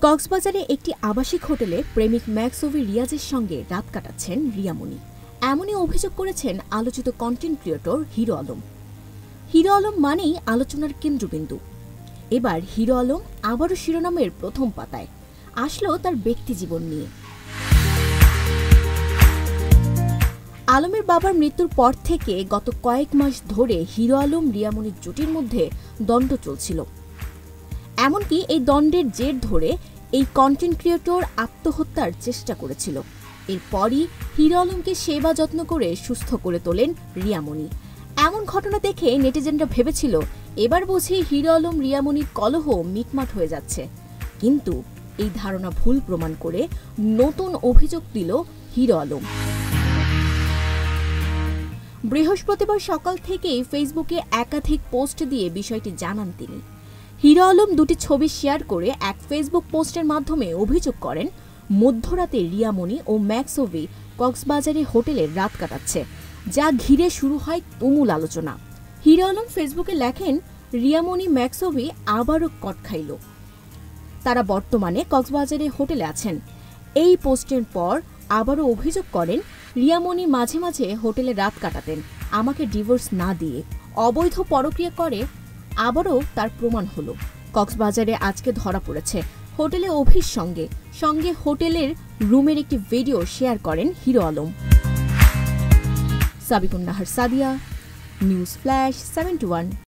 কক্সবাজারে একটি আবাসিক হোটেলে প্রেমিক ম্যাক্সোভি রিয়াজের সঙ্গে রাত কাটাচ্ছেন রিয়ামণি। এমনই অভিযোগ করেছেন আলোচিত content creator hero Alam. Hero Alam মানেই আলোচনার কেন্দ্রবিন্দু। এবার হিরো আলম আবারও শিরোনামের প্রথম পাতায় আসলো তার ব্যক্তিজীবন নিয়ে। আলমের বাবার মৃত্যুর পর থেকে গত কয়েক মাস ধরে হিরো আলম রিয়ামণির জুটির মধ্যে দ্বন্দ্ব চলছিল। এমনকি এই দ্বন্দ্বের জের ধরে এই কন্টেন্ট ক্রিয়েটর আত্মহত্যার চেষ্টা করেছিল। এরপরই হিরো আলমকে সেবা যত্ন করে সুস্থ করে তোলেন রিয়ামণি। এমন ঘটনা দেখে নেটিজেনরা ভেবেছিল এবার বুঝি হিরো আলম রিয়ামণির কলহ মিটমাট হয়ে যাচ্ছে, কিন্তু এই ধারণা ভুল প্রমাণ করে নতুন অভিযোগ দিল হিরো আলম। বৃহস্পতিবার সকাল থেকেই ফেসবুকে একাধিক পোস্ট দিয়ে বিষয়টি জানান তিনি। হিরো আলম দুটি ছবি শেয়ার করে এক ফেসবুক পোস্টের মাধ্যমে অভিযোগ করেন মধ্যরাতে রিয়ামণি ও ম্যাক্সোভি কক্সবাজারে হোটেলে রাত কাটাচ্ছে, যা ঘিরে শুরু হয় তুমুল আলোচনা। হিরো আলম ফেসবুকে লেখেন, রিয়ামণি ম্যাক্সোভি আবারও কট খাইল, তারা বর্তমানে কক্সবাজারে হোটেলে আছেন। এই পোস্টের পর আবারও অভিযোগ করেন রিয়ামণি মাঝে মাঝে হোটেলে রাত কাটাতেন, আমাকে ডিভোর্স না দিয়ে অবৈধ পরক্রিয়া করে। আবারও তার প্রমাণ হলো। কক্সবাজারে আজকে ধরা পড়েছে হোটেলে অভির সঙ্গে হোটেলের রুমের একটি ভিডিও শেয়ার করেন hero Alam. Sabikun Nahar Sadia, news flash 721।